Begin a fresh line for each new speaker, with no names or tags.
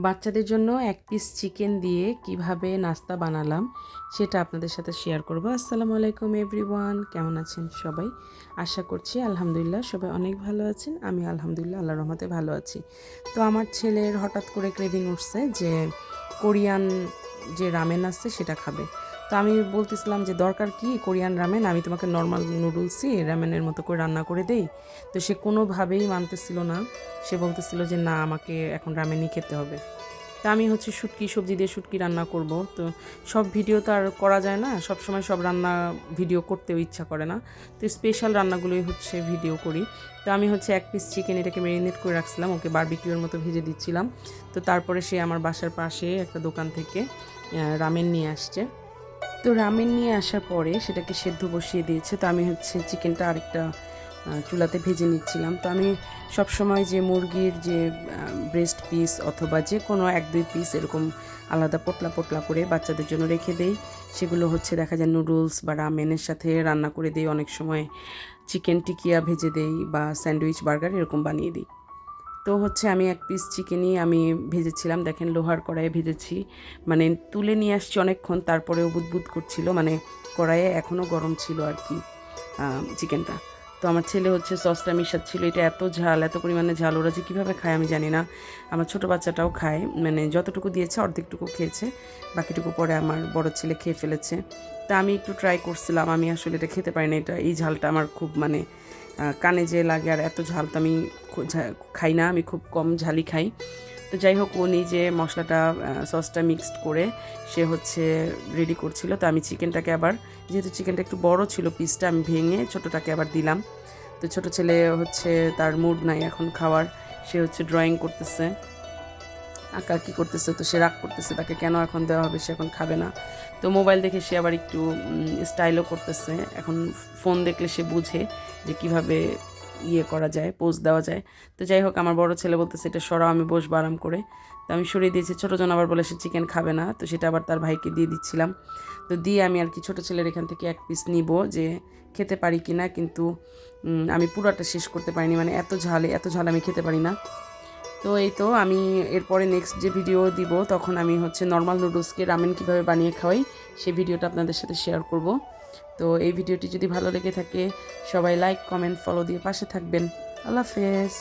বাচ্চাদের জন্য এক পিস চিকেন দিয়ে কিভাবে নাস্তা বানালাম সেটা আপনাদের সাথে শেয়ার করব। আসসালামু আলাইকুম এভরিওয়ান, কেমন আছেন সবাই? আশা করছি আলহামদুলিল্লাহ সবাই অনেক ভালো আছেন। আমি আলহামদুলিল্লাহ আল্লাহর রহমতে ভালো আছি। তো আমার ছেলের হঠাৎ করে ক্রেভিং উঠছে যে কোরিয়ান যে রামেন আছে সেটা খাবে। তো আমি বলতেছিলাম যে দরকার কি কোরিয়ান রামেন, আমি তোমাকে নর্মাল নুডলসই রামেনের মতো করে রান্না করে দেই। তো সে কোনোভাবেই মানতেছিল না। সে বলতেছিল যে না, আমাকে এখন রামেনই খেতে হবে। তা আমি শুটকি সবজি দিয়ে শুটকি রান্না করব। তো সব ভিডিও তো আর করা যায় না, সব সময় সব রান্না ভিডিও করতেও ইচ্ছা করে না। তো স্পেশাল রান্নাগুলোই ভিডিও করি। তো আমি এক পিস চিকেন এটাকে ম্যারিনেট করে রাখছিলাম, ওকে বারবিকিউর মতো ভেজে দিচ্ছিলাম। তো তারপরে সে আমার বাসার পাশে একটা দোকান থেকে রামেন নিয়ে আসছে। তো রামেন নিয়ে আসার পরে সেটাকে সেদ্ধ বসিয়ে দিয়েছে। তো আমি চিকেনটা আরেকটা চুলাতে ভেজে নিচ্ছিলাম। তো আমি সবসময় যে মুরগির যে ব্রেস্ট পিস অথবা যে কোনো 1-2 পিস এরকম আলাদা পটলা পটলা করে বাচ্চাদের জন্য রেখে দেই। সেগুলো দেখা যায় নুডলস বা রামেনের সাথে রান্না করে দিই। অনেক সময় চিকেন টিকিয়া ভেজে দেই বা স্যান্ডউইচ বার্গার এরকম বানিয়ে দিই। তো আমি এক পিস চিকেনই আমি ভেজেছিলাম। দেখেন লোহার কড়াইয়ে ভেজেছি, মানে তুলে নিয়ে আসছি অনেকক্ষণ, তারপরেও বুদবুদ করছিল, মানে কড়াইয়ে এখনও গরম ছিল আর কি চিকেনটা। তো আমার ছেলে সসটা মিশাচ্ছিল। এটা এত ঝাল, এত পরিমাণে ঝাল, ওরা যে কীভাবে খায় আমি জানি না। আমার ছোটো বাচ্চাটাও খায়, মানে যতটুকু দিয়েছে অর্ধেকটুকু খেয়েছে, বাকিটুকু পরে আমার বড় ছেলে খেয়ে ফেলেছে। তা আমি একটু ট্রাই করছিলাম, আমি আসলে এটা খেতে পারি না। এই ঝালটা আমার খুব মানে কানে যে লাগে, আর এত ঝাল তো আমি খাই না, আমি খুব কম ঝালই খাই। তো যাই হোক, ও নিজে মশলাটা সসটা মিক্সড করে সে রেডি করছিল। তো আমি চিকেনটাকে আবার, যেহেতু চিকেনটা একটু বড় ছিল পিসটা, আমি ভেঙে ছোটোটাকে আবার দিলাম। তো ছোটো ছেলে তার মুড নাই এখন খাওয়ার, সে ড্রয়িং করতেছে, আঁকাআঁকি করতেছে। তো সে রাগ করতেছে, তাকে কেন এখন দেওয়া হবে, সে এখন খাবে না। তো মোবাইল দেখে সে আবার একটু স্টাইলও করতেছে। এখন ফোন দেখলে সে বুঝে যে কিভাবে করা যায়, পোজ দেওয়া যায়। তো যাই হোক, আমার বড় ছেলে বলতেছে এটা সরাও, আমি বসবো আরাম করে। তো আমি সরিয়ে দিয়েছি। ছোটোজন আবার বলে সে চিকেন খাবে না, তো সেটা আবার তার ভাইকে দিয়ে দিচ্ছিলাম। তো দিয়ে আমি আর কি ছোটো ছেলের এখান থেকে এক পিস নিব, যে খেতে পারি কি না। কিন্তু আমি পুরোটা শেষ করতে পারিনি, মানে এত ঝাল আমি খেতে পারি না। তো এই তো আমি এরপরে নেক্সট যে ভিডিও দিব, তখন আমি নর্মাল নুডলসকে রামেন কীভাবে বানিয়ে খাওয়াই সেই ভিডিওটা আপনাদের সাথে শেয়ার করব। তো এই ভিডিওটি যদি ভালো লেগে থাকে সবাই লাইক, কমেন্ট, ফলো দিয়ে পাশে থাকবেন। আল্লাহ হাফেজ।